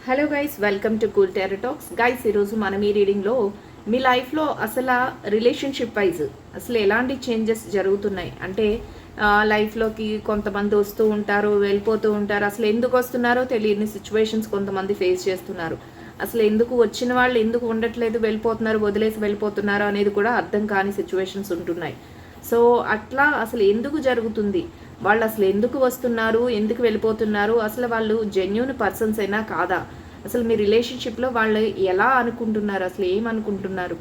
Hello guys, welcome to cool tarot talks. Guys, ఈరోజు మనం ఈ రీడింగ్లో మీ లైఫ్లో అసలు రిలేషన్షిప్ వైజ్ అసలు ఎలాంటి చేంజెస్ జరుగుతున్నాయి అంటే లైఫ్లోకి కొంతమంది వస్తూ ఉంటారు, వెళ్ళిపోతూ ఉంటారు. అసలు ఎందుకు వస్తున్నారో తెలియని సిచ్యువేషన్స్ కొంతమంది ఫేస్ చేస్తున్నారు. అసలు ఎందుకు వచ్చిన వాళ్ళు ఎందుకు ఉండట్లేదు, వెళ్ళిపోతున్నారు, వదిలేసి వెళ్ళిపోతున్నారు అనేది కూడా అర్థం కాని సిచ్యువేషన్స్ ఉంటున్నాయి. సో అట్లా అసలు ఎందుకు జరుగుతుంది, వాళ్ళు అసలు ఎందుకు వస్తున్నారు, ఎందుకు వెళ్ళిపోతున్నారు, అసలు వాళ్ళు జెన్యూన్ పర్సన్స్ అయినా కాదా, అసలు మీ రిలేషన్షిప్లో వాళ్ళు ఎలా అనుకుంటున్నారు, అసలు ఏమనుకుంటున్నారు,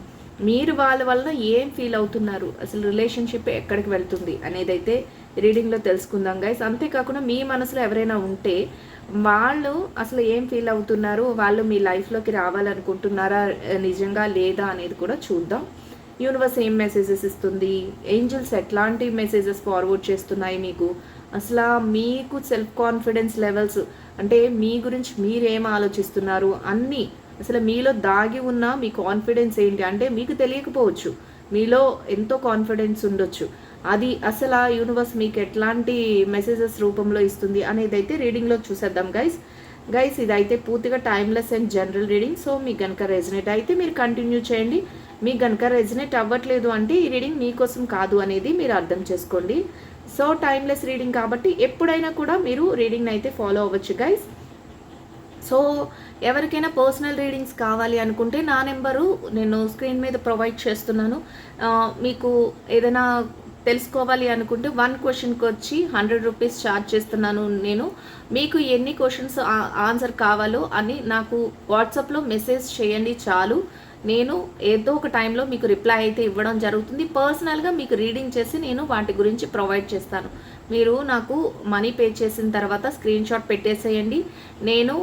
మీరు వాళ్ళ వల్ల ఏం ఫీల్ అవుతున్నారు, అసలు రిలేషన్షిప్ ఎక్కడికి వెళ్తుంది అనేది అయితే రీడింగ్లో తెలుసుకుందాం గైస్. అంతేకాకుండా మీ మనసులో ఎవరైనా ఉంటే వాళ్ళు అసలు ఏం ఫీల్ అవుతున్నారు, వాళ్ళు మీ లైఫ్లోకి రావాలనుకుంటున్నారా నిజంగా లేదా అనేది కూడా చూద్దాం. యూనివర్స్ ఏం మెసేజెస్ ఇస్తుంది, ఏంజల్స్ ఎట్లాంటి మెసేజెస్ ఫార్వర్డ్ చేస్తున్నాయి మీకు, అసలు మీకు సెల్ఫ్ కాన్ఫిడెన్స్ లెవెల్స్ అంటే మీ గురించి మీరేం ఆలోచిస్తున్నారు అన్నీ, అసలు మీలో దాగి ఉన్న మీ కాన్ఫిడెన్స్ ఏంటి అంటే మీకు తెలియకపోవచ్చు, మీలో ఎంతో కాన్ఫిడెన్స్ ఉండొచ్చు, అది అసలు ఆ యూనివర్స్ మీకు ఎట్లాంటి మెసేజెస్ రూపంలో ఇస్తుంది అనేది అయితే రీడింగ్లో చూసేద్దాం గైస్. ఇదైతే పూర్తిగా timeless and general reading. So మీకు కనుక రెజనేట్ అయితే మీరు కంటిన్యూ చేయండి, మీకు కనుక రెజనేట్ అవ్వట్లేదు అంటే ఈ రీడింగ్ మీకోసం కాదు అనేది మీరు అర్థం చేసుకోండి. సో టైమ్లెస్ రీడింగ్ కాబట్టి ఎప్పుడైనా కూడా మీరు రీడింగ్ని అయితే ఫాలో అవ్వచ్చు గైస్. సో ఎవరికైనా పర్సనల్ రీడింగ్స్ కావాలి అనుకుంటే నా నెంబరు నేను స్క్రీన్ మీద ప్రొవైడ్ చేస్తున్నాను. మీకు ఏదైనా తెలుసుకోవాలి అనుకుంటే 1 క్వశ్చన్కి వచ్చి 100 రూపీస్ ఛార్జ్ చేస్తున్నాను నేను. మీకు ఎన్ని క్వశ్చన్స్ ఆన్సర్ కావాలో అని నాకు వాట్సాప్లో మెసేజ్ చేయండి చాలు, నేను ఏదో ఒక టైంలో మీకు రిప్లై అయితే ఇవ్వడం జరుగుతుంది. పర్సనల్గా మీకు రీడింగ్ చేసి నేను వాటి గురించి ప్రొవైడ్ చేస్తాను. మీరు నాకు మనీ పే చేసిన తర్వాత స్క్రీన్ షాట్ పెట్టేసేయండి. నేను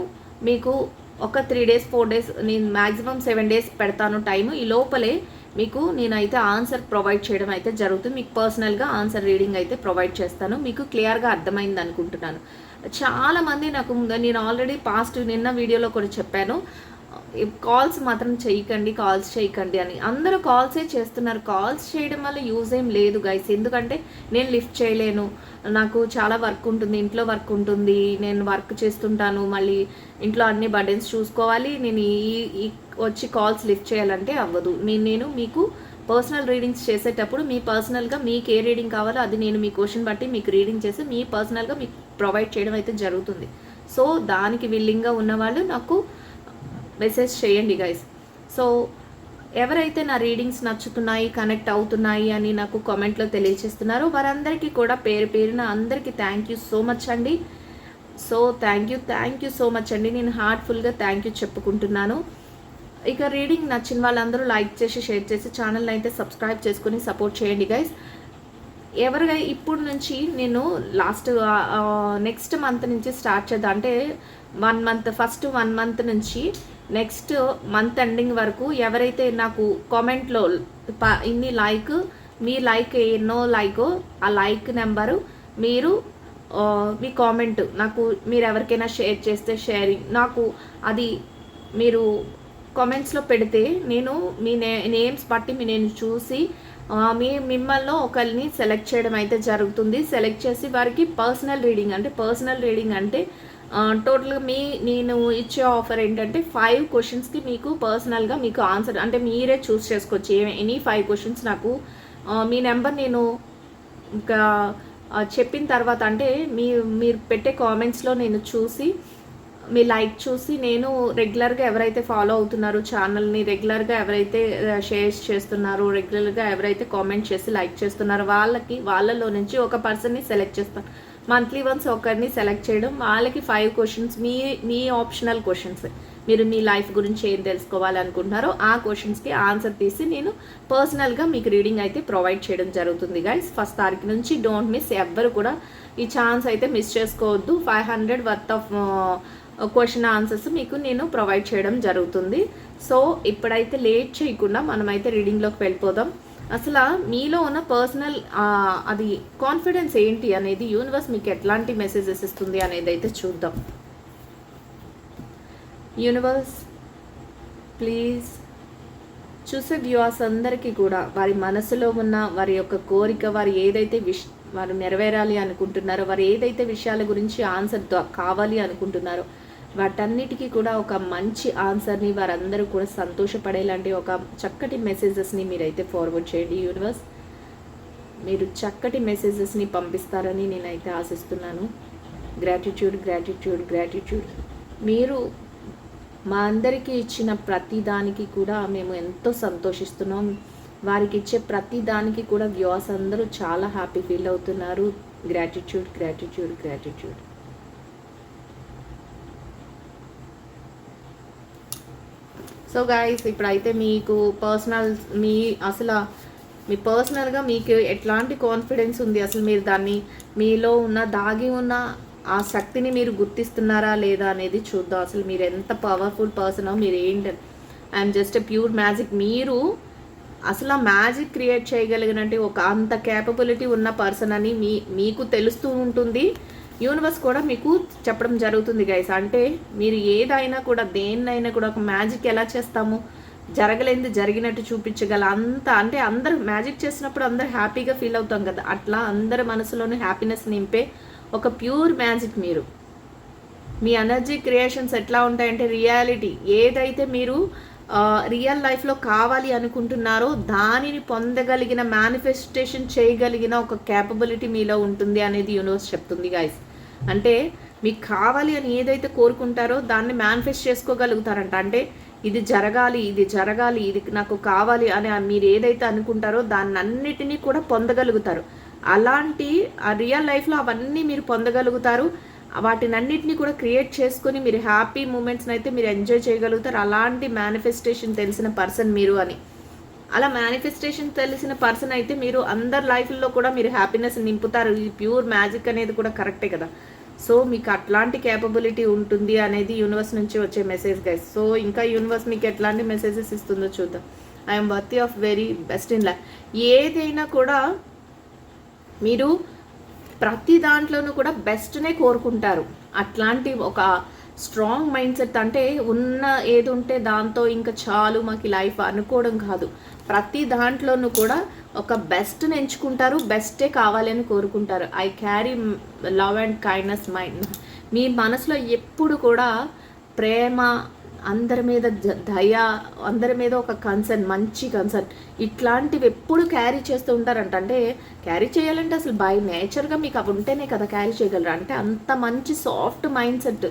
మీకు ఒక 3 డేస్ 4 డేస్ నేను మ్యాక్సిమం 7 డేస్ పెడతాను టైము. ఈ లోపలే మీకు నేనైతే ఆన్సర్ ప్రొవైడ్ చేయడం అయితే జరుగుతుంది. మీకు పర్సనల్గా ఆన్సర్ రీడింగ్ అయితే ప్రొవైడ్ చేస్తాను. మీకు క్లియర్గా అర్థమైంది అనుకుంటున్నాను. చాలామంది నాకు నేను ఆల్రెడీ నిన్న వీడియోలో కూడా చెప్పాను, కాల్స్ మాత్రం కాల్స్ చేయకండి అని. అందరూ కాల్సే చేస్తున్నారు. కాల్స్ చేయడం వల్ల యూజ్ ఏం లేదు గైస్, ఎందుకంటే నేను లిఫ్ట్ చేయలేను, నాకు చాలా వర్క్ ఉంటుంది, ఇంట్లో వర్క్ ఉంటుంది, నేను వర్క్ చేస్తుంటాను, మళ్ళీ ఇంట్లో అన్ని బర్డెన్స్ చూసుకోవాలి, నేను ఈ వచ్చి కాల్స్ లిఫ్ట్ చేయాలంటే అవ్వదు. నేను మీకు పర్సనల్ రీడింగ్స్ చేసేటప్పుడు మీ పర్సనల్గా మీకు ఏ రీడింగ్ కావాలో అది నేను మీ క్వశ్చన్ బట్టి మీకు రీడింగ్ చేసి మీ పర్సనల్గా మీకు ప్రొవైడ్ చేయడం అయితే జరుగుతుంది. సో దానికి విల్లింగ్గా ఉన్నవాళ్ళు నాకు మెసేజ్ చేయండి గైస్. సో ఎవరైతే నా రీడింగ్స్ నచ్చుతున్నాయి, కనెక్ట్ అవుతున్నాయి అని నాకు కామెంట్లో తెలియజేస్తున్నారో వారందరికీ కూడా పేరు పేరున అందరికీ థ్యాంక్ యూ సో మచ్ అండి. So thank you so much అండి. నేను హార్ట్ఫుల్గా థ్యాంక్ యూ చెప్పుకుంటున్నాను. ఇక రీడింగ్ నచ్చిన వాళ్ళందరూ లైక్ చేసి షేర్ చేసి ఛానల్ని అయితే సబ్స్క్రైబ్ చేసుకుని సపోర్ట్ చేయండి గైస్. ఎవరిగా ఇప్పుడు నుంచి నేను నెక్స్ట్ మంత్ నుంచి స్టార్ట్ చేద్దాం అంటే 1 మంత్ ఫస్ట్ 1 మంత్ నుంచి నెక్స్ట్ మంత్ ఎండింగ్ వరకు ఎవరైతే నాకు కామెంట్లో ఇన్ని మీ లైక్ ఎన్నో లైకో ఆ లైక్ నెంబరు మీరు మీ కామెంట్ నాకు మీరు ఎవరికైనా షేర్ చేస్తే షేరింగ్ నాకు అది మీరు కామెంట్స్లో పెడితే నేను మీ నేమ్స్ బట్టి నేను చూసి మిమ్మల్ని ఒకరిని సెలెక్ట్ చేయడం అయితే జరుగుతుంది. సెలెక్ట్ చేసి వారికి పర్సనల్ రీడింగ్ అంటే టోటల్గా నేను ఇచ్చే ఆఫర్ ఏంటంటే 5 క్వశ్చన్స్కి మీకు పర్సనల్గా మీకు ఆన్సర్ అంటే మీరే చూస్ చేసుకోవచ్చు. ఎనీ 5 క్వశ్చన్స్ నాకు మీ నెంబర్ నేను ఇంకా చెప్పిన తర్వాత అంటే మీరు పెట్టే కామెంట్స్లో నేను చూసి మీ లైక్ చూసి నేను రెగ్యులర్గా ఎవరైతే ఫాలో అవుతున్నారో ఛానల్ని, రెగ్యులర్గా ఎవరైతే షేర్స్ చేస్తున్నారో, రెగ్యులర్గా ఎవరైతే కామెంట్ చేసి లైక్ చేస్తున్నారో వాళ్ళలో నుంచి ఒక పర్సన్ని సెలెక్ట్ చేస్తాను. మంత్లీ వన్స్ ఒకరిని సెలెక్ట్ చేయడం, వాళ్ళకి 5 క్వశ్చన్స్ మీ ఆప్షనల్ క్వశ్చన్స్, మీరు మీ లైఫ్ గురించి ఏం తెలుసుకోవాలనుకుంటున్నారో ఆ క్వశ్చన్స్కి ఆన్సర్ తీసి నేను పర్సనల్గా మీకు రీడింగ్ అయితే ప్రొవైడ్ చేయడం జరుగుతుంది గైస్. 1st తారీఖు నుంచి డోంట్ మిస్, ఎవ్వరు కూడా ఈ ఛాన్స్ అయితే మిస్ చేసుకోవద్దు. 500 వర్త్ ఆఫ్ క్వశ్చన్ ఆన్సర్స్ మీకు నేను ప్రొవైడ్ చేయడం జరుగుతుంది. సో ఇప్పుడైతే లేట్ చేయకుండా మనమైతే రీడింగ్లోకి వెళ్ళిపోదాం. అసలు మీలో ఉన్న పర్సనల్ అది కాన్ఫిడెన్స్ ఏంటి అనేది యూనివర్స్ మీకు ఎట్లాంటి మెసేజెస్ ఇస్తుంది అనేది అయితే చూద్దాం. యూనివర్స్ ప్లీజ్ చూసే వ్యూవర్స్ అందరికీ కూడా వారి మనసులో ఉన్న వారి యొక్క కోరిక, వారు ఏదైతే వారు నెరవేరాలి అనుకుంటున్నారో, వారు ఏదైతే విషయాల గురించి ఆన్సర్ కావాలి అనుకుంటున్నారో వాటన్నిటికీ కూడా ఒక మంచి ఆన్సర్ని వారందరూ కూడా సంతోషపడేలాంటి ఒక చక్కటి మెసేజెస్ని మీరైతే ఫార్వర్డ్ చేయండి యూనివర్స్. మీరు చక్కటి మెసేజెస్ని పంపిస్తారని నేనైతే ఆశిస్తున్నాను. Gratitude gratitude gratitude. మీరు మా అందరికీ ఇచ్చిన ప్రతి దానికి కూడా మేము ఎంతో సంతోషిస్తున్నాం. వారికి ఇచ్చే ప్రతి దానికి కూడా వ్యూవర్స్ అందరూ చాలా హ్యాపీ ఫీల్ అవుతున్నారు. Gratitude gratitude gratitude. So guys, ఇప్పుడైతే మీకు మీ పర్సనల్గా మీకు ఎట్లాంటి కాన్ఫిడెన్స్ ఉంది, అసలు మీరు దాన్ని మీలో ఉన్న దాగి ఉన్న ఆ శక్తిని మీరు గుర్తిస్తున్నారా లేదా అనేది చూద్దాం. అసలు మీరు ఎంత పవర్ఫుల్ పర్సనో, మీరు ఏంటి, I'm just a pure magic. మీరు అసలు ఆ మ్యాజిక్ క్రియేట్ చేయగలిగినట్టు ఒక అంత క్యాపబిలిటీ ఉన్న పర్సన్ అని మీకు తెలుస్తూ ఉంటుంది. యూనివర్స్ కూడా మీకు చెప్పడం జరుగుతుంది గైస్. అంటే మీరు ఏదైనా కూడా దేన్నైనా కూడా ఒక మ్యాజిక్ ఎలా చేస్తాము, జరగలేంది జరిగినట్టు చూపించగల అంత, అంటే అందరూ మ్యాజిక్ చేసినప్పుడు అందరూ హ్యాపీగా ఫీల్ అవుతాం కదా, అట్లా అందరి మనసులోనూ హ్యాపీనెస్ నింపే ఒక ప్యూర్ మ్యాజిక్ మీరు. మీ ఎనర్జీ క్రియేషన్స్ ఎట్లా ఉంటాయంటే రియాలిటీ ఏదైతే మీరు రియల్ లైఫ్లో కావాలి అనుకుంటున్నారో దానిని పొందగలిగిన, మేనిఫెస్టేషన్ చేయగలిగిన ఒక క్యాపబిలిటీ మీలో ఉంటుంది అనేది యూనివర్స్ చెప్తుంది గైస్. అంటే మీకు కావాలి అని ఏదైతే కోరుకుంటారో దాన్ని మేనిఫెస్ట్ చేసుకోగలుగుతారంట. అంటే ఇది జరగాలి, ఇది జరగాలి, ఇది నాకు కావాలి అని మీరు ఏదైతే అనుకుంటారో దాన్ని అన్నిటినీ కూడా పొందగలుగుతారు. అలాంటి ఆ రియల్ లైఫ్లో అవన్నీ మీరు పొందగలుగుతారు. వాటినన్నిటిని కూడా క్రియేట్ చేసుకొని మీరు హ్యాపీ మూమెంట్స్ని అయితే మీరు ఎంజాయ్ చేయగలుగుతారు. అలాంటి మేనిఫెస్టేషన్ తెలిసిన పర్సన్ మీరు అని. అలా మేనిఫెస్టేషన్ తెలిసిన పర్సన్ అయితే మీరు అందరి లైఫ్లో కూడా మీరు హ్యాపీనెస్ నింపుతారు. ఈ ప్యూర్ మ్యాజిక్ అనేది కూడా కరెక్టే కదా. సో మీకు అట్లాంటి క్యాపబిలిటీ ఉంటుంది అనేది యూనివర్స్ నుంచి వచ్చే మెసేజ్ గైస్. సో ఇంకా యూనివర్స్ మీకు ఎట్లాంటి మెసేజెస్ ఇస్తుందో చూద్దాం. I'm worthy of very best in life. ఏదైనా కూడా మీరు ప్రతి దాంట్లోనూ కూడా బెస్ట్నే కోరుకుంటారు. అట్లాంటి ఒక స్ట్రాంగ్ మైండ్ సెట్, అంటే ఉన్న ఏది ఉంటే దాంతో ఇంకా చాలు మాకు లైఫ్ అనుకోవడం కాదు. ప్రతి దాంట్లోనూ కూడా ఒక బెస్ట్ని ఎంచుకుంటారు, బెస్టే కావాలని కోరుకుంటారు. I carry love and kindness mind. మీ మనసులో ఎప్పుడు కూడా ప్రేమ, అందరి మీద దయ, అందరి మీద ఒక కన్సర్న్, మంచి కన్సర్న్, ఇట్లాంటివి ఎప్పుడు క్యారీ చేస్తూ ఉంటారంట. అంటే క్యారీ చేయాలంటే అసలు బై నేచర్గా మీకు అవి ఉంటేనే కదా క్యారీ చేయగలరు. అంటే అంత మంచి సాఫ్ట్ మైండ్ సెట్,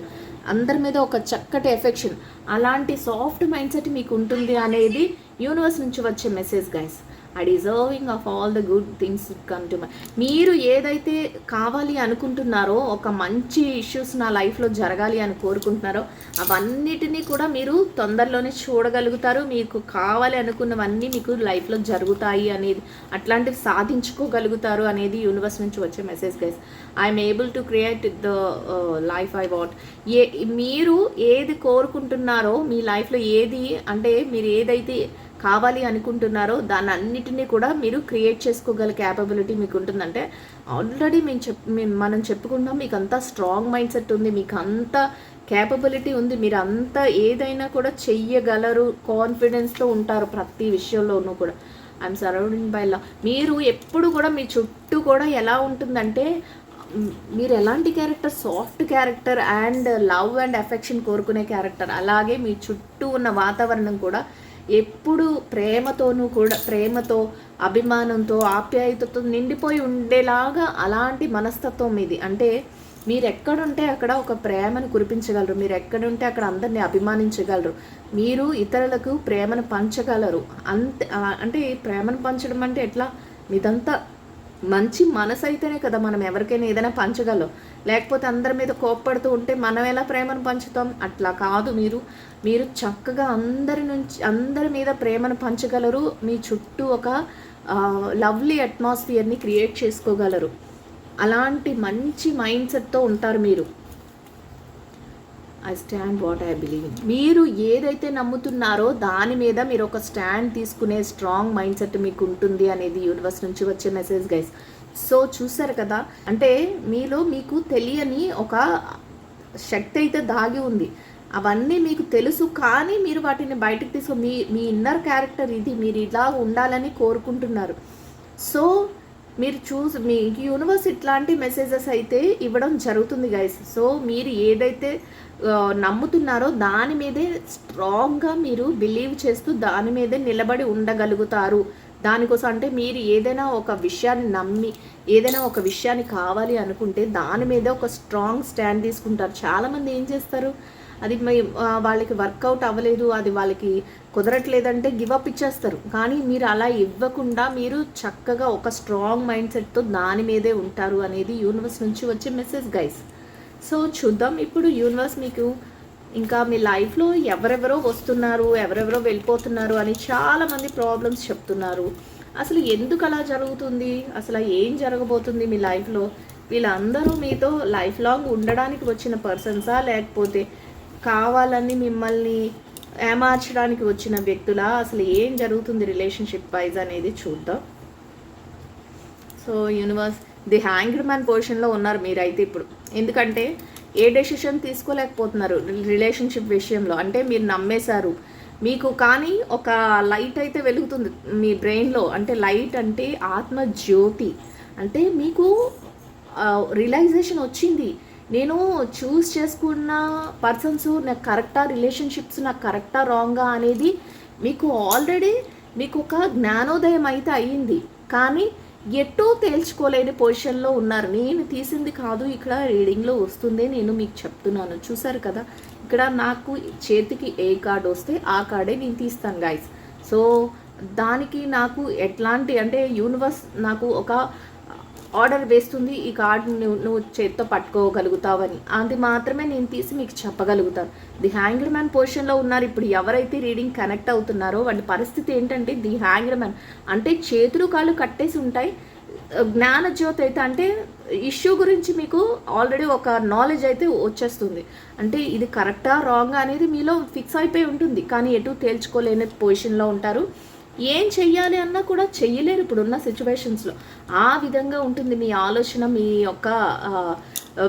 అందరి మీద ఒక చక్కటి ఎఫెక్షన్, అలాంటి సాఫ్ట్ మైండ్ సెట్ మీకు ఉంటుంది అనేది యూనివర్స్ నుంచి వచ్చే message guys. I deserving of all the good things come to my. మీరు ఏదైతే కావాలి అనుకుంటున్నారో, ఒక మంచి ఇష్యూస్ నా లైఫ్లో జరగాలి అని కోరుకుంటున్నారో అవన్నిటినీ కూడా మీరు తొందరలోనే చూడగలుగుతారు. మీకు కావాలి అనుకున్నవన్నీ మీకు లైఫ్లో జరుగుతాయి అనేది, అట్లాంటివి సాధించుకోగలుగుతారు అనేది యూనివర్స్ నుంచి వచ్చే message guys. I'm able to create the life I want. మీరు ఏది కోరుకుంటున్నారో మీ లైఫ్లో, ఏది అంటే మీరు ఏదైతే కావాలి అనుకుంటున్నారో దాన్ని అన్నిటినీ కూడా మీరు క్రియేట్ చేసుకోగల క్యాపబిలిటీ మీకు ఉంటుందంటే ఆల్రెడీ మనం చెప్పుకుంటాం. మీకు అంతా స్ట్రాంగ్ మైండ్ సెట్ ఉంది, మీకు అంత క్యాపబిలిటీ ఉంది, మీరు అంతా ఏదైనా కూడా చెయ్యగలరు, కాన్ఫిడెన్స్తో ఉంటారు ప్రతి విషయంలోనూ కూడా. I'm surrounding by love. మీరు ఎప్పుడు కూడా మీ చుట్టూ కూడా ఎలా ఉంటుందంటే, మీరు ఎలాంటి character, soft character and love and affection కోరుకునే క్యారెక్టర్. అలాగే మీ చుట్టూ ఉన్న వాతావరణం కూడా ఎప్పుడు ప్రేమతో, అభిమానంతో, ఆప్యాయతతో నిండిపోయి ఉండేలాగా అలాంటి మనస్తత్వం ఇది. అంటే మీరు ఎక్కడుంటే అక్కడ ఒక ప్రేమను కురిపించగలరు, మీరు ఎక్కడుంటే అక్కడ అందరినీ అభిమానించగలరు, మీరు ఇతరులకు ప్రేమను పంచగలరు. అంటే ప్రేమను పంచడం అంటే ఎట్లా, మీదంతా మంచి మనసు అయితేనే కదా మనం ఎవరికైనా ఏదైనా పంచగలం. లేకపోతే అందరి మీద కోప్పడుతూ ఉంటే మనం ఎలా ప్రేమను పంచుతాం? అట్లా కాదు. మీరు చక్కగా అందరి మీద ప్రేమను పంచగలరు. మీ చుట్టూ ఒక లవ్లీ అట్మాస్ఫియర్ని క్రియేట్ చేసుకోగలరు. అలాంటి మంచి మైండ్ సెట్తో ఉంటారు మీరు. I stand what I believe in. మీరు ఏదైతే నమ్ముతున్నారో దాని మీద మీరు ఒక స్టాండ్ తీసుకునే స్ట్రాంగ్ మైండ్ సెట్ మీకు ఉంటుంది అనేది యూనివర్స్ నుంచి వచ్చే మెసేజ్ గైస్. సో చూసారు కదా, అంటే మీకు తెలియని ఒక శక్తి అయితే దాగి ఉంది. అవన్నీ మీకు తెలుసు, కానీ మీరు వాటిని బయటకు తీసుకుని మీ ఇన్నర్ క్యారెక్టర్ ఇది, మీరు ఇలా ఉండాలని కోరుకుంటున్నారు. సో మీరు మీ యూనివర్స్ ఇట్లాంటి మెసేజెస్ అయితే ఇవ్వడం జరుగుతుంది గైస్. సో మీరు ఏదైతే నమ్ముతున్నారో దాని మీదే స్ట్రాంగ్గా మీరు బిలీవ్ చేస్తూ దాని మీదే నిలబడి ఉండగలుగుతారు. దానికోసం అంటే మీరు ఏదైనా ఒక విషయాన్ని నమ్మి ఏదైనా ఒక విషయాన్ని కావాలి అనుకుంటే దాని మీద ఒక స్ట్రాంగ్ స్టాండ్ తీసుకుంటారు. చాలామంది ఏం చేస్తారు, అది వాళ్ళకి వర్కౌట్ అవ్వలేదు, అది వాళ్ళకి కుదరట్లేదంటే గివప్ ఇచ్చేస్తారు. కానీ మీరు అలా ఇవ్వకుండా మీరు చక్కగా ఒక స్ట్రాంగ్ మైండ్ సెట్తో దాని మీదే ఉంటారు అనేది యూనివర్స్ నుంచి వచ్చే మెసేజ్ గైస్. సో చూద్దాం ఇప్పుడు యూనివర్స్ మీకు ఇంకా మీ లైఫ్లో ఎవరెవరో వస్తున్నారు, ఎవరెవరో వెళ్ళిపోతున్నారు అని చాలామంది ప్రాబ్లమ్స్ చెప్తున్నారు. అసలు ఎందుకు అలా జరుగుతుంది, అసలు ఏం జరగబోతుంది మీ లైఫ్లో, వీళ్ళందరూ మీతో లైఫ్ లాంగ్ ఉండడానికి వచ్చిన పర్సన్సా, లేకపోతే కావాలని మిమ్మల్ని ఏమార్చడానికి వచ్చిన వ్యక్తులా, అసలు ఏం జరుగుతుంది రిలేషన్షిప్ వైజ్ అనేది చూద్దాం. So universe, the hanged man పొజిషన్లో ఉన్నారు మీరైతే ఇప్పుడు. ఎందుకంటే ఏ డెసిషన్ తీసుకోలేకపోతున్నారు రిలేషన్షిప్ విషయంలో. అంటే మీరు నమ్మేశారు మీకు, కానీ ఒక లైట్ అయితే వెలుగుతుంది మీ బ్రెయిన్లో. అంటే లైట్ అంటే ఆత్మ జ్యోతి. అంటే మీకు రియలైజేషన్ వచ్చింది, నేను చూస్ చేసుకున్న పర్సన్స్ నాకు కరెక్టా, రిలేషన్షిప్స్ నాకు కరెక్టా రాంగా అనేది మీకు ఆల్రెడీ మీకు ఒక జ్ఞానోదయం అయితే అయ్యింది. కానీ ఎటో తేల్చుకోలేని పొజిషన్లో ఉన్నారు. నేను తీసింది కాదు, ఇక్కడ రీడింగ్లో వస్తుంది, నేను మీకు చెప్తున్నాను. చూసారు కదా, ఇక్కడ నాకు చేతికి ఏ కార్డు వస్తే ఆ కార్డే నేను తీస్తాను గైస్. సో దానికి నాకు ఎట్లాంటి అంటే యూనివర్స్ నాకు ఒక ఆర్డర్ వేస్తుంది, ఈ కార్డు నువ్వు చేతితో పట్టుకోగలుగుతావని. అది మాత్రమే నేను తీసి మీకు చెప్పగలుగుతాను. ది హ్యాంగ్డ్ మ్యాన్ పొజిషన్లో ఉన్నారు ఇప్పుడు ఎవరైతే రీడింగ్ కనెక్ట్ అవుతున్నారో వాళ్ళ పరిస్థితి ఏంటంటే, ది హ్యాంగ్డ్ మ్యాన్ అంటే చేతులు కాళ్ళు కట్టేసి ఉంటాయి. జ్ఞాన జ్యోతి అయితే అంటే ఇష్యూ గురించి మీకు ఆల్రెడీ ఒక నాలెడ్జ్ అయితే వచ్చేస్తుంది. అంటే ఇది కరెక్టా రాంగా అనేది మీలో ఫిక్స్ అయిపోయి ఉంటుంది, కానీ ఎటు తేల్చుకోలేని పొజిషన్లో ఉంటారు. ఏం చెయ్యాలి అన్నా కూడా చెయ్యలేరు ఇప్పుడున్న సిచ్యువేషన్స్లో. ఆ విధంగా ఉంటుంది మీ ఆలోచన, మీ యొక్క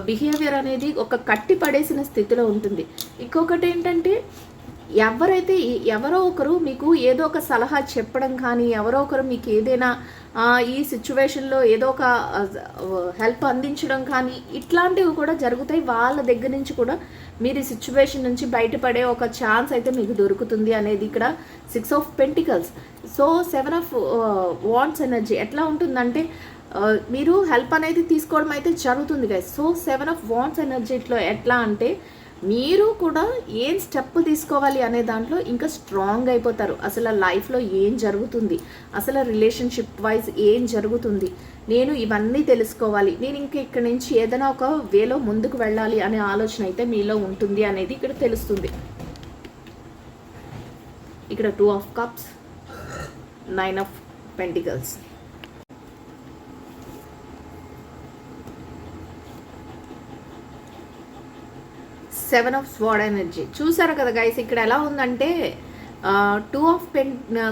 బిహేవియర్ అనేది ఒక కట్టి పడేసిన స్థితిలో ఉంటుంది. ఇంకొకటి ఏంటంటే, ఎవరో ఒకరు మీకు ఏదో ఒక సలహా చెప్పడం కానీ, ఎవరో ఒకరు మీకు ఏదైనా ఈ సిచ్యువేషన్లో ఏదో ఒక హెల్ప్ అందించడం కానీ ఇట్లాంటివి కూడా జరుగుతాయి. వాళ్ళ దగ్గర నుంచి కూడా మీరు ఈ సిచ్యువేషన్ నుంచి బయటపడే ఒక ఛాన్స్ అయితే మీకు దొరుకుతుంది అనేది ఇక్కడ 6 of pentacles. So 7 of wands energy ఎట్లా ఉంటుందంటే, మీరు హెల్ప్ అనేది తీసుకోవడం అయితే జరుగుతుంది గైస్. సో 7 ఆఫ్ వాండ్స్ ఎనర్జీలో ఎట్లా అంటే, మీరు కూడా ఏం స్టెప్ తీసుకోవాలి అనే దాంట్లో ఇంకా స్ట్రాంగ్ అయిపోతారు. అసలు లైఫ్లో ఏం జరుగుతుంది, అసలు రిలేషన్షిప్ వైజ్ ఏం జరుగుతుంది, నేను ఇవన్నీ తెలుసుకోవాలి, నేను ఇంకా ఇక్కడి నుంచి ఏదైనా ఒక వేలో ముందుకు వెళ్ళాలి అనే ఆలోచన అయితే మీలో ఉంటుంది అనేది ఇక్కడ తెలుస్తుంది. ఇక్కడ 2 of cups, 9 of pentacles. Seven of sword energy చూసారు కదా గైస్. ఇక్కడ ఎలా ఉందంటే 2 of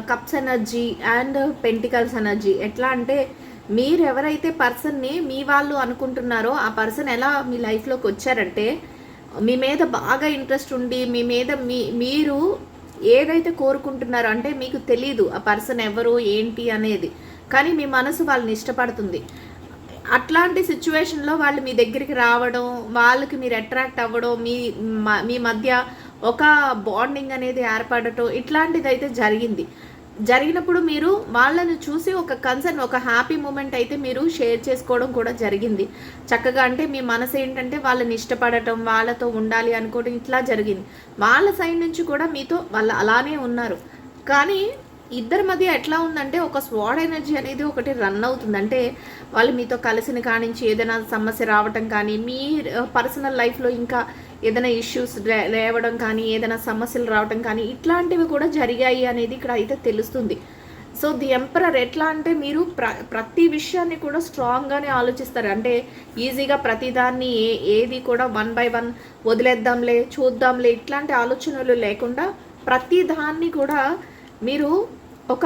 cups energy and pentacles energy. ఎట్లా అంటే, మీరు ఎవరైతే పర్సన్ని మీ వాళ్ళు అనుకుంటున్నారో ఆ పర్సన్ ఎలా మీ లైఫ్లోకి వచ్చారంటే, మీ మీద బాగా ఇంట్రెస్ట్ ఉండి మీ మీద మీరు ఏదైతే కోరుకుంటున్నారో, అంటే మీకు తెలీదు ఆ పర్సన్ ఎవరు ఏంటి అనేది, కానీ మీ మనసు వాళ్ళని ఇష్టపడుతుంది. అట్లాంటి సిచ్యువేషన్లో వాళ్ళు మీ దగ్గరికి రావడం, వాళ్ళకి మీరు అట్రాక్ట్ అవ్వడం, మీ మధ్య ఒక బాండింగ్ అనేది ఏర్పడటం ఇట్లాంటిది అయితే జరిగినప్పుడు మీరు వాళ్ళని చూసి ఒక కన్సర్న్, ఒక హ్యాపీ మూమెంట్ అయితే మీరు షేర్ చేసుకోవడం కూడా జరిగింది చక్కగా. అంటే మీ మనసు ఏంటంటే వాళ్ళని ఇష్టపడటం, వాళ్ళతో ఉండాలి అనుకోవడం ఇట్లా జరిగింది. వాళ్ళ సైడ్ నుంచి కూడా మీతో వాళ్ళు అలానే ఉన్నారు. కానీ ఇద్దరి మధ్య ఎట్లా ఉందంటే, ఒక స్వాడ్ ఎనర్జీ అనేది ఒకటి రన్ అవుతుంది. అంటే వాళ్ళు మీతో కలిసిన కానించి ఏదైనా సమస్య రావటం కానీ, మీ పర్సనల్ లైఫ్లో ఇంకా ఏదైనా ఇష్యూస్ లేవడం కానీ, ఏదైనా సమస్యలు రావటం కానీ ఇట్లాంటివి కూడా జరిగాయి అనేది ఇక్కడ అయితే తెలుస్తుంది. సో ది ఎంపరర్ ఎట్లా అంటే, మీరు ప్రతి విషయాన్ని కూడా స్ట్రాంగ్గానే ఆలోచిస్తారు. అంటే ఈజీగా ప్రతిదాన్ని ఏది కూడా 1 by 1 వదిలేద్దాంలే, చూద్దాంలే ఇట్లాంటి ఆలోచనలు లేకుండా ప్రతి దాన్ని కూడా మీరు ఒక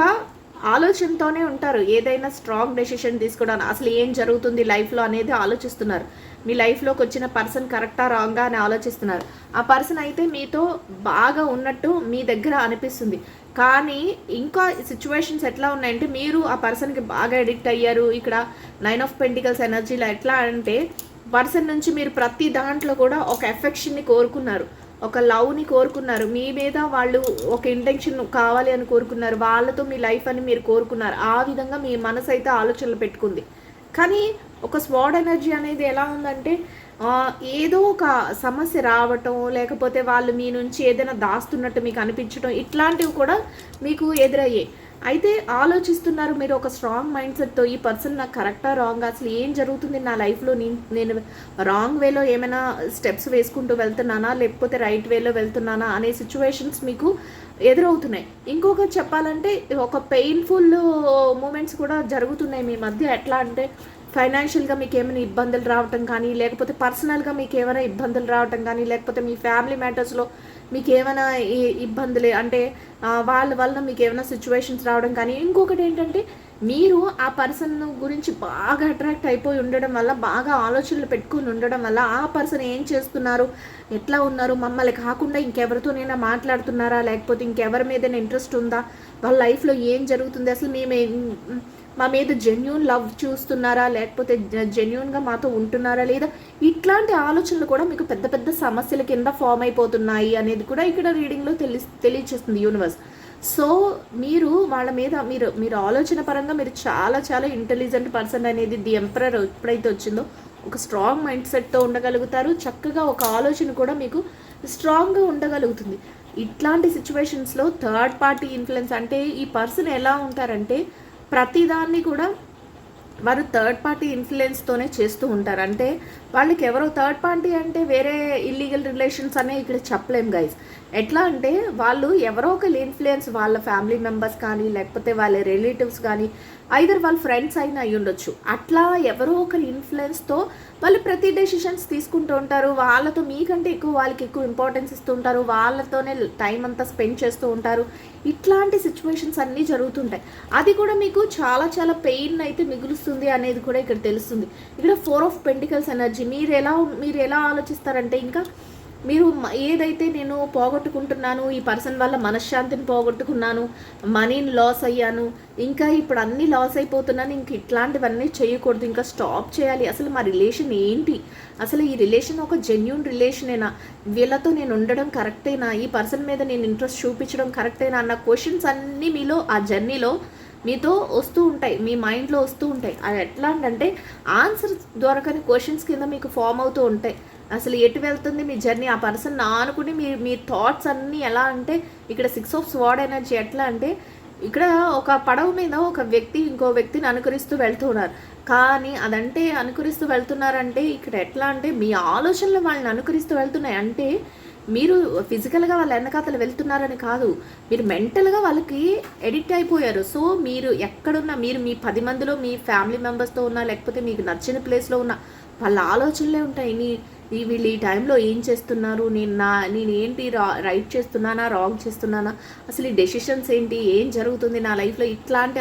ఆలోచనతోనే ఉంటారు. ఏదైనా స్ట్రాంగ్ డెసిషన్ తీసుకోవడానికి, అసలు ఏం జరుగుతుంది లైఫ్లో అనేది ఆలోచిస్తున్నారు. మీ లైఫ్లోకి వచ్చిన పర్సన్ కరెక్టా రాంగా అని ఆలోచిస్తున్నారు. ఆ పర్సన్ అయితే మీతో బాగా ఉన్నట్టు మీ దగ్గర అనిపిస్తుంది. కానీ ఇంకా సిచ్యువేషన్స్ ఎట్లా ఉన్నాయంటే, మీరు ఆ పర్సన్కి బాగా అడిక్ట్ అయ్యారు. ఇక్కడ 9 ఆఫ్ పెంటికల్స్ ఎనర్జీలో ఎట్లా అంటే, పర్సన్ నుంచి మీరు ప్రతి దాంట్లో కూడా ఒక ఎఫెక్షన్ని కోరుకున్నారు, ఒక లవ్ని కోరుకున్నారు, మీ మీద వాళ్ళు ఒక ఇంటెన్షన్ కావాలి అని కోరుకున్నారు, వాళ్ళతో మీ లైఫ్ అని మీరు కోరుకున్నారు. ఆ విధంగా మీ మనసు అయితే ఆలోచనలు పెట్టుకుంది. కానీ ఒక స్వాడ్ ఎనర్జీ అనేది ఎలా ఉందంటే ఏదో ఒక సమస్య రావటం, లేకపోతే వాళ్ళు మీ నుంచి ఏదైనా దాస్తున్నట్టు మీకు అనిపించడం, ఇట్లాంటివి కూడా మీకు ఎదురయ్యాయి. అయితే ఆలోచిస్తున్నారు మీరు ఒక స్ట్రాంగ్ మైండ్ సెట్తో, ఈ పర్సన్ నాకు కరెక్టా రాంగ్, అసలు ఏం జరుగుతుంది నా లైఫ్లో, నేను రాంగ్ వేలో ఏమైనా స్టెప్స్ వేసుకుంటూ వెళ్తున్నానా లేకపోతే రైట్ వేలో వెళ్తున్నానా అనే సిచ్యువేషన్స్ మీకు ఎదురవుతున్నాయి. ఇంకొకటి చెప్పాలంటే ఒక పెయిన్ఫుల్ మూమెంట్స్ కూడా జరుగుతున్నాయి మీ మధ్య. ఎట్లా అంటే ఫైనాన్షియల్గా మీకు ఏమైనా ఇబ్బందులు రావటం కానీ, లేకపోతే పర్సనల్గా మీకు ఏమైనా ఇబ్బందులు రావటం కానీ, లేకపోతే మీ ఫ్యామిలీ మ్యాటర్స్లో మీకు ఏమైనా ఇబ్బందులే అంటే వాళ్ళ వల్ల మీకు ఏమైనా సిచ్యువేషన్స్ రావడం కానీ. ఇంకొకటి ఏంటంటే మీరు ఆ పర్సన్ గురించి బాగా అట్రాక్ట్ అయిపోయి ఉండడం వల్ల, బాగా ఆలోచనలు పెట్టుకుని ఉండడం వల్ల ఆ పర్సన్ ఏం చేస్తున్నారు, ఎట్లా ఉన్నారు, మమ్మల్ని కాకుండా ఇంకెవరితోనైనా మాట్లాడుతున్నారా, లేకపోతే ఇంకెవరి మీద ఇంట్రెస్ట్ ఉందా, వాళ్ళ లైఫ్లో ఏం జరుగుతుంది, అసలు మా మీద జెన్యూన్ లవ్ చూస్తున్నారా, లేకపోతే జెన్యూన్గా మాతో ఉంటున్నారా లేదా, ఇట్లాంటి ఆలోచనలు కూడా మీకు పెద్ద పెద్ద సమస్యల కింద ఫామ్ అయిపోతున్నాయి అనేది కూడా ఇక్కడ రీడింగ్లో తెలియచేస్తుంది యూనివర్స్. సో మీరు వాళ్ళ మీద మీరు ఆలోచన పరంగా మీరు చాలా చాలా ఇంటెలిజెంట్ పర్సన్ అనేది ది ఎంపరర్ ఎప్పుడైతే వచ్చిందో ఒక స్ట్రాంగ్ మైండ్ సెట్తో ఉండగలుగుతారు. చక్కగా ఒక ఆలోచన కూడా మీకు స్ట్రాంగ్గా ఉండగలుగుతుంది. ఇట్లాంటి సిచ్యువేషన్స్లో థర్డ్ పార్టీ ఇన్ఫ్లుయెన్స్ అంటే ఈ పర్సన్ ఎలా ఉంటారంటే ప్రతిదాన్ని కూడా వారు థర్డ్ పార్టీ ఇన్ఫ్లుయెన్స్తోనే చేస్తూ ఉంటారు. అంటే వాళ్ళకి ఎవరో థర్డ్ పార్టీ అంటే వేరే ఇల్లీగల్ రిలేషన్స్ అనే ఇక్కడ చెప్పలేం గైస్. ఎట్లా అంటే వాళ్ళు ఎవరో ఒకరి ఇన్ఫ్లుయెన్స్, వాళ్ళ ఫ్యామిలీ మెంబర్స్ కానీ, లేకపోతే వాళ్ళ రిలేటివ్స్ కానీ, ఐదర్ వాళ్ళ ఫ్రెండ్స్ అయినా అయి ఉండొచ్చు. అట్లా ఎవరో ఒకరి ఇన్ఫ్లుయెన్స్తో వాళ్ళు ప్రతి డెసిషన్స్ తీసుకుంటూ ఉంటారు. వాళ్ళతో మీకంటే ఎక్కువ వాళ్ళకి ఎక్కువ ఇంపార్టెన్స్ ఇస్తూ ఉంటారు, వాళ్ళతోనే టైం అంతా స్పెండ్ చేస్తూ ఉంటారు. ఇట్లాంటి సిచ్యువేషన్స్ అన్నీ జరుగుతుంటాయి. అది కూడా మీకు చాలా చాలా పెయిన్ అయితే మిగులుస్తుంది అనేది కూడా ఇక్కడ తెలుస్తుంది. ఇక్కడ 4 ఆఫ్ పెంటికల్స్ ఎనర్జీ. మీరు ఎలా ఆలోచిస్తారంటే ఇంకా మీరు ఏదైతే నేను పోగొట్టుకుంటున్నాను, ఈ పర్సన్ వల్ల మనశ్శాంతిని పోగొట్టుకున్నాను, మనీని లాస్ అయ్యాను, ఇంకా ఇప్పుడు అన్నీ లాస్ అయిపోతున్నాను, ఇంక ఇట్లాంటివన్నీ చేయకూడదు, ఇంకా స్టాప్ చేయాలి, అసలు మా రిలేషన్ ఏంటి, అసలు ఈ రిలేషన్ ఒక జెన్యూన్ రిలేషనేనా, వీళ్ళతో నేను ఉండడం కరెక్టేనా, ఈ పర్సన్ మీద నేను ఇంట్రెస్ట్ చూపించడం కరెక్టేనా అన్న క్వశ్చన్స్ అన్నీ మీలో ఆ జర్నీలో మీతో వస్తూ ఉంటాయి, మీ మైండ్లో వస్తూ ఉంటాయి. అది ఎట్లా అంటే ఆన్సర్ దొరకని క్వశ్చన్స్ కింద మీకు ఫామ్ అవుతూ ఉంటాయి. అసలు ఎటు వెళ్తుంది మీ జర్నీ, ఆ పర్సన్ ఆనుకుని మీ థాట్స్ అన్నీ ఎలా అంటే ఇక్కడ 6 ఆఫ్ స్వార్డ్ ఎనర్జీ ఎట్లా అంటే ఇక్కడ ఒక పడవ మీద ఒక వ్యక్తి ఇంకో వ్యక్తిని అనుకరిస్తూ వెళ్తున్నారు. కానీ అదంటే అనుకరిస్తూ వెళ్తున్నారంటే ఇక్కడ ఎట్లా అంటే మీ ఆలోచనలు వాళ్ళని అనుకరిస్తూ వెళ్తున్నాయి. అంటే మీరు ఫిజికల్గా వాళ్ళ వెనకాతలు వెళ్తున్నారని కాదు, మీరు మెంటల్గా వాళ్ళకి ఎడిక్ట్ అయిపోయారు. సో మీరు ఎక్కడున్నా, మీరు మీ 10 మందిలో మీ ఫ్యామిలీ మెంబర్స్తో ఉన్నా, లేకపోతే మీకు నచ్చిన ప్లేస్లో ఉన్న వాళ్ళ ఆలోచనలే ఉంటాయి. వీళ్ళు ఈ టైంలో ఏం చేస్తున్నారు, నేను ఏంటి రైట్ చేస్తున్నానా రాంగ్ చేస్తున్నానా, అసలు ఈ డెసిషన్స్ ఏంటి, ఏం జరుగుతుంది నా లైఫ్లో, ఇట్లాంటి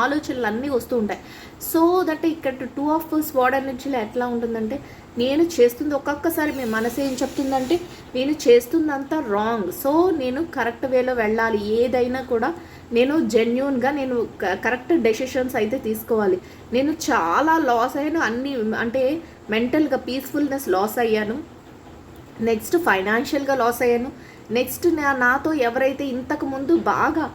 ఆలోచనలు అన్నీ వస్తూ ఉంటాయి. సో దట్ ఇక్కడ 2 ఆఫ్ స్వార్డ్ ఎనర్జీలో ఎట్లా ఉంటుందంటే నేను చేస్తుంది ఒక్కొక్కసారి మీ మనసు ఏం చెప్తుందంటే నేను చేస్తుందంతా రాంగ్, సో నేను కరెక్ట్ వేలో వెళ్ళాలి, ఏదైనా కూడా నేను జెన్యూన్గా నేను కరెక్ట్ డెసిషన్స్ అయితే తీసుకోవాలి. నేను చాలా లాస్ అయ్యాను, అన్నీ అంటే మెంటల్గా పీస్ఫుల్నెస్ లాస్ అయ్యాను, నెక్స్ట్ ఫైనాన్షియల్గా లాస్ అయ్యాను, నెక్స్ట్ నాతో ఎవరైతే ఇంతకుముందు బాగా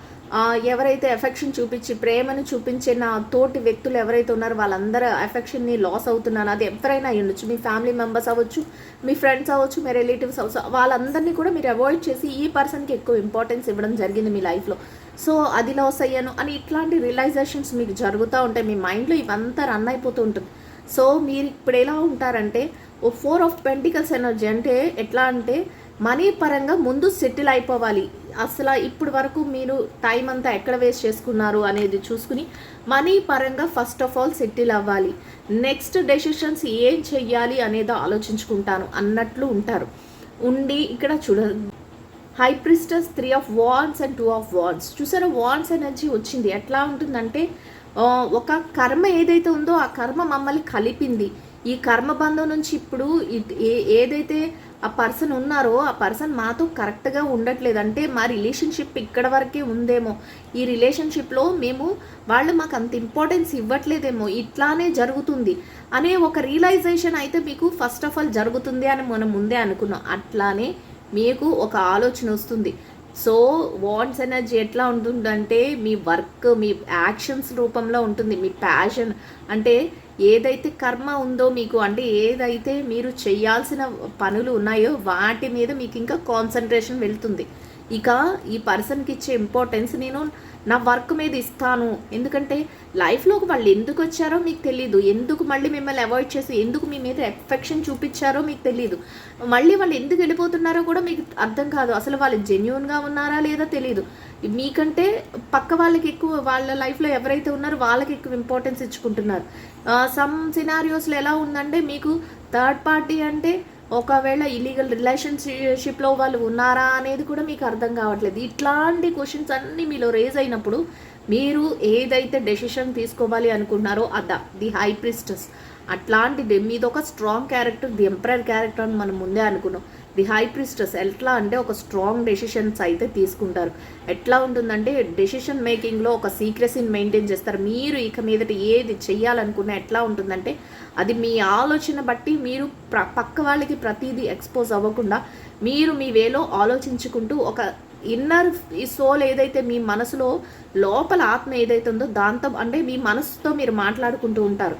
ఎవరైతే ఎఫెక్షన్ చూపించి ప్రేమను చూపించే నా తోటి వ్యక్తులు ఎవరైతే ఉన్నారో వాళ్ళందరూ ఎఫెక్షన్ని లాస్ అవుతున్నాను. అది ఎవరైనా అయ్యి ఉండొచ్చు, మీ ఫ్యామిలీ మెంబర్స్ అవ్వచ్చు, మీ ఫ్రెండ్స్ అవ్వచ్చు, మీ రిలేటివ్స్ అవ్వచ్చు, వాళ్ళందరినీ కూడా మీరు అవాయిడ్ చేసి ఈ పర్సన్కి ఎక్కువ ఇంపార్టెన్స్ ఇవ్వడం జరిగింది మీ లైఫ్లో. సో అది లాస్ అయ్యాను అని ఇట్లాంటి రియలైజేషన్స్ మీకు జరుగుతూ ఉంటాయి, మీ మైండ్లో ఇవంతా రన్ అయిపోతూ ఉంటుంది. సో మీరు ఇప్పుడు ఎలా ఉంటారంటే 4 ఆఫ్ పెంటికల్స్ ఎనర్జీ అంటే ఎట్లా అంటే మనీ పరంగా ముందు సెటిల్ అయిపోవాలి. అసలు ఇప్పుడు వరకు మీరు టైం అంతా ఎక్కడ వేస్ట్ చేసుకున్నారు అనేది చూసుకుని మనీ పరంగా ఫస్ట్ ఆఫ్ ఆల్ సెటిల్ అవ్వాలి. నెక్స్ట్ డెసిషన్స్ ఏం చెయ్యాలి అనేది ఆలోచించుకుంటాను అన్నట్లు ఉంటారు. ఉండి ఇక్కడ high priestess 3 of wands and 2 of wands. చూసారా వాండ్స్ ఎనర్జీ వచ్చింది. ఎట్లా ఉంటుందంటే ఒక కర్మ ఏదైతే ఉందో ఆ కర్మ మమ్మల్ని కలిపింది. ఈ కర్మబంధం నుంచి ఇప్పుడు ఏదైతే ఆ పర్సన్ ఉన్నారో ఆ పర్సన్ మాతో కరెక్ట్గా ఉండట్లేదు, అంటే మా రిలేషన్షిప్ ఇక్కడ వరకే ఉందేమో, ఈ రిలేషన్షిప్లో వాళ్ళు మాకు అంత ఇంపార్టెన్స్ ఇవ్వట్లేదేమో, ఇట్లానే జరుగుతుంది అనే ఒక రియలైజేషన్ అయితే మీకు ఫస్ట్ ఆఫ్ ఆల్ జరుగుతుంది అని మనం ముందే అనుకున్నాం. అట్లానే మీకు ఒక ఆలోచన వస్తుంది. సో వాంట్స్ ఎనర్జీ ఎట్లా ఉంటుందంటే మీ వర్క్, మీ యాక్షన్స్ రూపంలో ఉంటుంది. మీ ప్యాషన్ అంటే ఏదైతే కర్మ ఉందో మీకు, అంటే ఏదైతే మీరు చేయాల్సిన పనులు ఉన్నాయో వాటి మీద మీకు ఇంకా కాన్సన్ట్రేషన్ వెళ్తుంది. ఇక ఈ పర్సన్కి ఇచ్చే ఇంపార్టెన్స్ నేను నా వర్క్ మీద ఇస్తాను. ఎందుకంటే లైఫ్లోకి వాళ్ళు ఎందుకు వచ్చారో మీకు తెలీదు, ఎందుకు మళ్ళీ మిమ్మల్ని అవాయిడ్ చేసి ఎందుకు మీ మీద ఎఫెక్షన్ చూపించారో మీకు తెలీదు, మళ్ళీ వాళ్ళు ఎందుకు వెళ్ళిపోతున్నారో కూడా మీకు అర్థం కాదు. అసలు వాళ్ళు జెన్యూన్గా ఉన్నారా లేదా తెలీదు. మీకంటే పక్క వాళ్ళకి ఎక్కువ, వాళ్ళ లైఫ్లో ఎవరైతే ఉన్నారో వాళ్ళకి ఎక్కువ ఇంపార్టెన్స్ ఇచ్చుకుంటున్నారు. సమ్ సినారియోస్లో ఎలా ఉందంటే మీకు థర్డ్ పార్టీ అంటే ఒకవేళ ఇల్లీగల్ రిలేషన్షిప్లో వాళ్ళు ఉన్నారా అనేది కూడా మీకు అర్థం కావట్లేదు. ఇట్లాంటి క్వశ్చన్స్ అన్నీ మీలో రేజ్ అయినప్పుడు మీరు ఏదైతే డెసిషన్ తీసుకోవాలి అనుకుంటున్నారో ది హై ప్రిస్టెస్ అట్లాంటి మీది ఒక strong character, the emperor character అని మనం ముందే అనుకున్నాం. ది హై ప్రిస్టెస్ ఎట్లా అంటే ఒక స్ట్రాంగ్ డెసిషన్స్ అయితే తీసుకుంటారు. ఎట్లా ఉంటుందంటే డెసిషన్ మేకింగ్లో ఒక సీక్రెసీని మెయింటైన్ చేస్తారు. మీరు ఇక మీదట ఏది చెయ్యాలనుకున్నా ఎట్లా ఉంటుందంటే అది మీ ఆలోచన బట్టి మీరు పక్క వాళ్ళకి ప్రతిదీ ఎక్స్పోజ్ అవ్వకుండా మీరు మీ వేలో ఆలోచించుకుంటూ ఒక ఇన్నర్ సోల్ ఏదైతే మీ మనసులో లోపల ఆత్మ ఏదైతే ఉందో దాంతో, అంటే మీ మనసుతో మీరు మాట్లాడుకుంటూ ఉంటారు.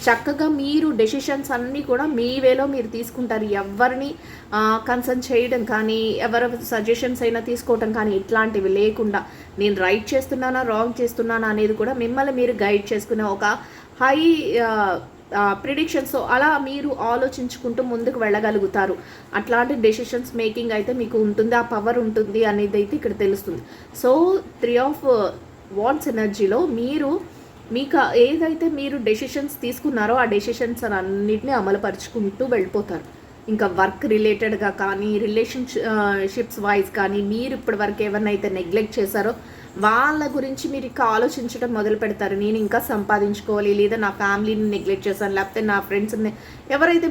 చక్కగా మీరు డెసిషన్స్ అన్నీ కూడా మీ వేలో మీరు తీసుకుంటారు. ఎవరిని కన్సర్న్ చేయడం కానీ, ఎవరి సజెషన్స్ అయినా తీసుకోవటం కానీ ఇట్లాంటివి లేకుండా నేను రైట్ చేస్తున్నానా రాంగ్ చేస్తున్నానా అనేది కూడా మిమ్మల్ని మీరు గైడ్ చేసుకునే ఒక హై ప్రిడిక్షన్స్ అలా మీరు ఆలోచించుకుంటూ ముందుకు వెళ్ళగలుగుతారు. అట్లాంటి డెసిషన్స్ మేకింగ్ అయితే మీకు ఉంటుంది, ఆ పవర్ ఉంటుంది అనేది అయితే ఇక్కడ తెలుస్తుంది. సో 3 ఆఫ్ వాంట్స్ ఎనర్జీలో మీకు ఏదైతే మీరు డెసిషన్స్ తీసుకున్నారో ఆ డెసిషన్స్ అన్నిటిని అమలుపరుచుకుంటూ వెళ్ళిపోతారు. ఇంకా వర్క్ రిలేటెడ్గా కానీ, రిలేషన్షిప్స్ వైజ్ కానీ, మీరు ఇప్పటి వరకు ఎవరినైతే నెగ్లెక్ట్ చేశారో వాళ్ళ గురించి మీరు ఇంకా ఆలోచించడం మొదలు పెడతారు. నేను ఇంకా సంపాదించుకోవాలి, లేదా నా ఫ్యామిలీని నెగ్లెక్ట్ చేశాను, లేకపోతే నా ఫ్రెండ్స్ని ఎవరైతే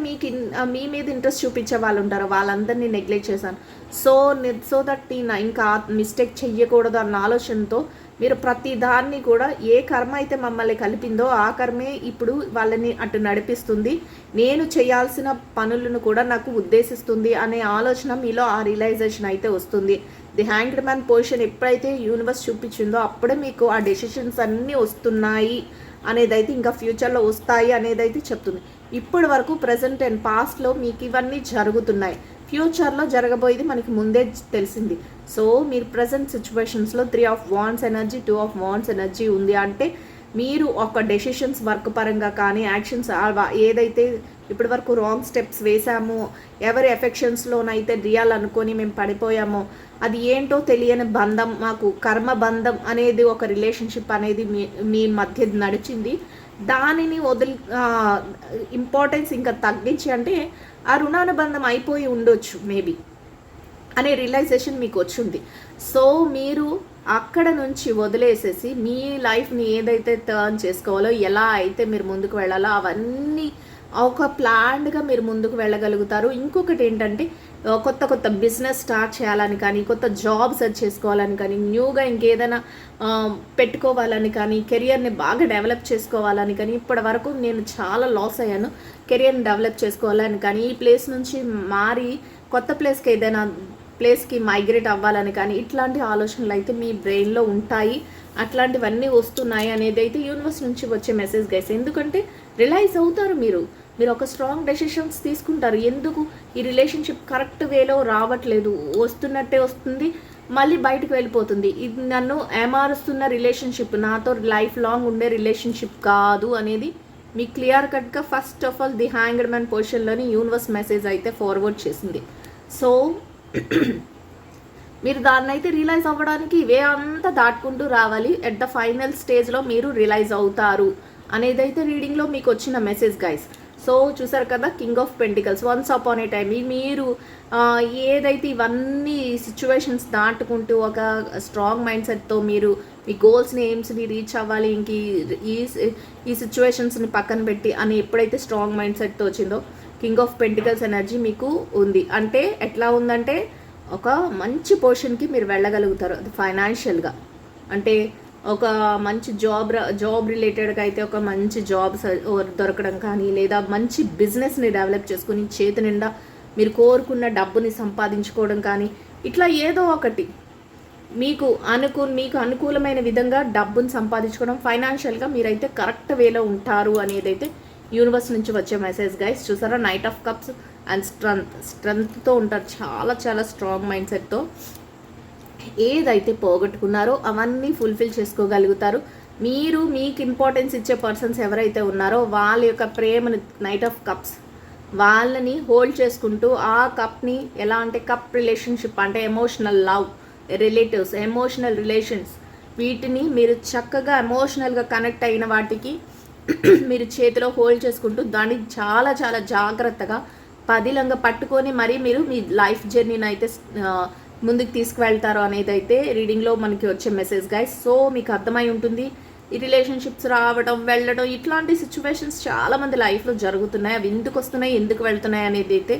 మీ మీద ఇంట్రెస్ట్ చూపించే వాళ్ళు ఉంటారో వాళ్ళందరినీ నెగ్లెక్ట్ చేశాను, సో దట్ నేను ఇంకా మిస్టేక్ చెయ్యకూడదు అన్న ఆలోచనతో మీరు ప్రతి దాన్ని కూడా ఏ కర్మ అయితే మమ్మల్ని కలిపిందో ఆ కర్మే ఇప్పుడు వాళ్ళని అటు నడిపిస్తుంది, నేను చేయాల్సిన పనులను కూడా నాకు ఉద్దేశిస్తుంది అనే ఆలోచన మీలో ఆ రియలైజేషన్ అయితే వస్తుంది. ది హ్యాంగ్డ్ మ్యాన్ పొజిషన్ ఎప్పుడైతే యూనివర్స్ చూపించిందో అప్పుడే మీకు ఆ డెసిషన్స్ అన్నీ వస్తున్నాయి అనేదైతే, ఇంకా ఫ్యూచర్లో వస్తాయి అనేదైతే చెప్తుంది. ఇప్పటి వరకు ప్రజెంట్ అండ్ పాస్ట్లో మీకు ఇవన్నీ జరుగుతున్నాయి, ఫ్యూచర్లో జరగబోయేది మనకి ముందే తెలిసింది. సో మీరు ప్రజెంట్ సిచ్యువేషన్స్లో 3 of wands energy, 2 of wands energy ఉంది అంటే మీరు ఒక డెసిషన్స్ వర్క్ పరంగా కానీ యాక్షన్స్ ఏదైతే ఇప్పటి వరకు రాంగ్ స్టెప్స్ వేసామో, ఎవరి ఎఫెక్షన్స్లోనైతే రియల్ అనుకొని మేము పడిపోయామో, అది ఏంటో తెలియని బంధం, మాకు కర్మ బంధం అనేది ఒక రిలేషన్షిప్ అనేది మీ మధ్య నడిచింది, దానిని ఇంపార్టెన్స్ ఇంకా తగ్గించి, అంటే ఆ రుణానుబంధం అయిపోయి ఉండొచ్చు మేబీ అనే రియలైజేషన్ మీకు వచ్చింది. సో మీరు అక్కడ నుంచి వదిలేసేసి మీ లైఫ్ని ఏదైతే టర్న్ చేసుకోవాలో, ఎలా అయితే మీరు ముందుకు వెళ్ళాలో అవన్నీ ఒక ప్లాన్డ్గా మీరు ముందుకు వెళ్ళగలుగుతారు. ఇంకొకటి ఏంటంటే కొత్త బిజినెస్ స్టార్ట్ చేయాలని కానీ, కొత్త జాబ్ సెర్చ్ చేసుకోవాలని కానీ, న్యూగా ఇంకేదైనా పెట్టుకోవాలని కానీ, కెరియర్ని బాగా డెవలప్ చేసుకోవాలని కానీ, ఇప్పటి వరకు నేను చాలా లాస్ అయ్యాను, కెరియర్ని డెవలప్ చేసుకోవాలని కానీ, ఈ ప్లేస్ నుంచి మారి కొత్త ప్లేస్కి ఏదైనా ప్లేస్కి మైగ్రేట్ అవ్వాలని కానీ ఇట్లాంటి ఆలోచనలు అయితే మీ బ్రెయిన్లో ఉంటాయి. అట్లాంటివన్నీ వస్తున్నాయి అనేది అయితే యూనివర్స్ నుంచి వచ్చే మెసేజ్ గైస్. ఎందుకంటే రియలైజ్ అవుతారు మీరు ఒక స్ట్రాంగ్ డెసిషన్స్ తీసుకుంటారు. ఎందుకు ఈ రిలేషన్షిప్ కరెక్ట్ వేలో రావట్లేదు, వస్తున్నట్టే వస్తుంది, మళ్ళీ బయటకు వెళ్ళిపోతుంది, ఇది నన్ను ఏమారుస్తున్న రిలేషన్షిప్, నాతో లైఫ్ లాంగ్ ఉండే రిలేషన్షిప్ కాదు అనేది మీకు క్లియర్ కట్గా first of all the hanged man పొజిషన్లోని యూనివర్స్ మెసేజ్ అయితే ఫార్వర్డ్ చేసింది. సో మీరు దాన్ని అయితే రియలైజ్ అవ్వడానికి ఇవే అంతా దాటుకుంటూ రావాలి. ఎట్ ద ఫైనల్ స్టేజ్లో మీరు రియలైజ్ అవుతారు అనేదైతే రీడింగ్లో మీకు వచ్చిన మెసేజ్ గైస్. సో చూసారు కదా, king of pentacles, once upon A time మీరు ఏదైతే ఇవన్నీ సిచ్యువేషన్స్ దాటుకుంటూ ఒక స్ట్రాంగ్ మైండ్ సెట్తో మీరు మీ గోల్స్ని, ఎయిమ్స్ని రీచ్ అవ్వాలి, ఇంక ఈ సిచ్యువేషన్స్ని పక్కన పెట్టి అని ఎప్పుడైతే స్ట్రాంగ్ మైండ్ సెట్తో వచ్చిందో కింగ్ ఆఫ్ పెంటికల్స్ ఎనర్జీ మీకు ఉంది. అంటే ఎట్లా ఉందంటే ఒక మంచి పొజిషన్కి మీరు వెళ్ళగలుగుతారు. అది ఫైనాన్షియల్గా అంటే ఒక మంచి జాబ్ రిలేటెడ్గా అయితే ఒక మంచి జాబ్ దొరకడం కానీ, లేదా మంచి బిజినెస్ని డెవలప్ చేసుకుని చేతి నిండా మీరు కోరుకున్న డబ్బుని సంపాదించుకోవడం కానీ, ఇట్లా ఏదో ఒకటి మీకు అనుకూలమైన విధంగా డబ్బుని సంపాదించుకోవడం, ఫైనాన్షియల్గా మీరైతే కరెక్ట్ వేలో ఉంటారు అనేది అయితే యూనివర్స్ నుంచి వచ్చే మెసేజ్ గైస్. చూసారా, నైట్ ఆఫ్ కప్స్ అండ్ స్ట్రెంగ్త్తో ఉంటారు, చాలా చాలా స్ట్రాంగ్ మైండ్ సెట్తో. ఏదైతే పోగొట్టుకున్నారో అవన్నీ ఫుల్ఫిల్ చేసుకోగలుగుతారు. మీకు ఇంపార్టెన్స్ ఇచ్చే పర్సన్స్ ఎవరైతే ఉన్నారో వాళ్ళ యొక్క ప్రేమను, నైట్ ఆఫ్ కప్స్, వాళ్ళని హోల్డ్ చేసుకుంటూ ఆ కప్ని ఎలా అంటే కప్ రిలేషన్షిప్ అంటే emotional love, relatives, emotional relations, వీటిని మీరు చక్కగా ఎమోషనల్గా కనెక్ట్ అయిన వాటికి మీరు చేతిలో హోల్డ్ చేసుకుంటూ దాన్ని చాలా చాలా జాగ్రత్తగా పదిలంగా పట్టుకొని మరి మీరు మీ లైఫ్ జర్నీని అయితే ముందుకు తీసుకువెళ్తారు అనేది అయితే రీడింగ్లో మనకి వచ్చే మెసేజ్ గైస్. సో మీకు అర్థమై ఉంటుంది, ఈ రిలేషన్షిప్స్ రావడం వెళ్ళడం ఇట్లాంటి సిచ్యువేషన్స్ చాలామంది లైఫ్లో జరుగుతున్నాయి. అవి ఎందుకు వస్తున్నాయి, ఎందుకు వెళ్తున్నాయి అనేది అయితే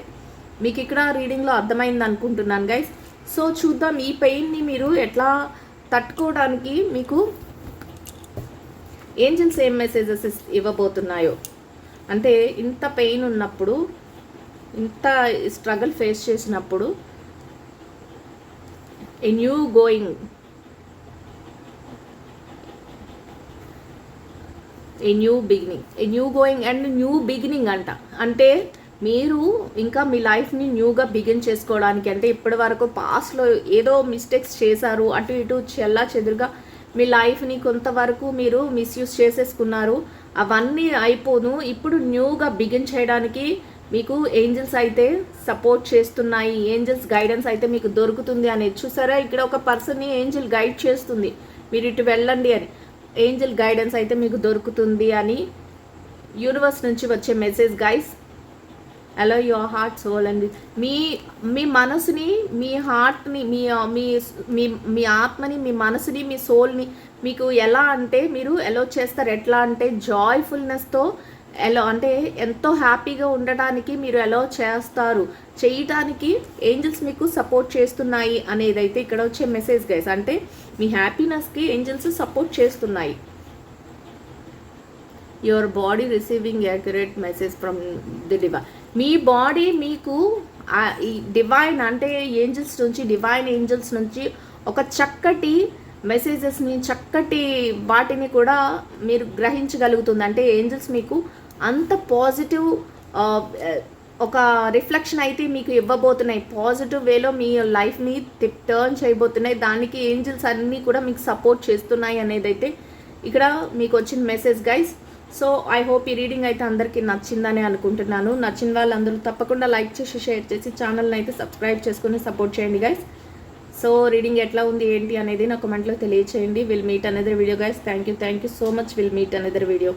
మీకు ఇక్కడ రీడింగ్లో అర్థమైంది అనుకుంటున్నాను గైస్. సో చూద్దాం ఈ పెయిన్ని మీరు ఎట్లా తట్టుకోవడానికి మీకు ఏంజల్స్ ఏం మెసేజెస్ ఇవ్వబోతున్నాయో. అంటే ఇంత పెయిన్ ఉన్నప్పుడు, ఇంత స్ట్రగుల్ ఫేస్ చేసినప్పుడు a new going and new beginning అంట. అంటే మీరు ఇంకా మీ లైఫ్ని న్యూగా బిగిన్ చేసుకోవడానికి, అంటే ఇప్పటి వరకు పాస్ట్లో ఏదో మిస్టేక్స్ చేశారు, అటు ఇటు చెల్లా చెదురుగా మీ లైఫ్ని కొంతవరకు మీరు మిస్యూజ్ చేసేసుకున్నారు, అవన్నీ అయిపోను ఇప్పుడు న్యూగా బిగిన్ చేయడానికి మీకు ఏంజల్స్ అయితే సపోర్ట్ చేస్తున్నాయి, ఏంజల్స్ గైడెన్స్ అయితే మీకు దొరుకుతుంది అనేది. చూసారా, ఇక్కడ ఒక పర్సన్ని ఏంజల్ గైడ్ చేస్తుంది, మీరు ఇటు వెళ్ళండి అని. ఏంజల్ గైడెన్స్ అయితే మీకు దొరుకుతుంది అని యూనివర్స్ నుంచి వచ్చే message guys. Allow your heart, soul and మీ మనసుని, మీ హార్ట్ని, మీ ఆత్మని, మీ మనసుని, మీ సోల్ని మీకు ఎలా అంటే మీరు ఎలో చేస్తారు. ఎట్లా అంటే జాయ్ఫుల్నెస్తో ఎలా అంటే ఎంతో హ్యాపీగా ఉండడానికి మీరు ఎలా చేస్తారు, చేయడానికి ఏంజల్స్ మీకు సపోర్ట్ చేస్తున్నాయి అనేది అయితే ఇక్కడ వచ్చే మెసేజ్ గైస్. అంటే మీ హ్యాపీనెస్కి ఏంజల్స్ సపోర్ట్ చేస్తున్నాయి. Your body receiving accurate message from the divine. Me body మీకు ఈ డివైన్ అంటే ఏంజల్స్ నుంచి, డివైన్ ఏంజల్స్ నుంచి ఒక చక్కటి మెసేజెస్ని, చక్కటి వాటిని కూడా మీరు గ్రహించగలుగుతుంది. అంటే ఏంజల్స్ మీకు అంత పాజిటివ్ ఒక రిఫ్లెక్షన్ అయితే మీకు ఇవ్వబోతున్నాయి, పాజిటివ్ వేలో మీ లైఫ్ని టర్న్ చేయబోతున్నాయి. దానికి ఏంజల్స్ అన్నీ కూడా మీకు సపోర్ట్ చేస్తున్నాయి అనేది అయితే ఇక్కడ మీకు వచ్చిన message guys. So I hope ఈ రీడింగ్ అయితే అందరికీ నచ్చిందని అనుకుంటున్నాను. నచ్చిన వాళ్ళందరూ తప్పకుండా లైక్ చేసి, షేర్ చేసి, ఛానల్ని అయితే సబ్స్క్రైబ్ చేసుకుని సపోర్ట్ చేయండి గైస్. సో రీడింగ్ ఎట్లా ఉంది ఏంటి అనేది నా కామెంట్లో తెలియచేయండి. Will meet another video guys. Thank you so much. Will meet another video.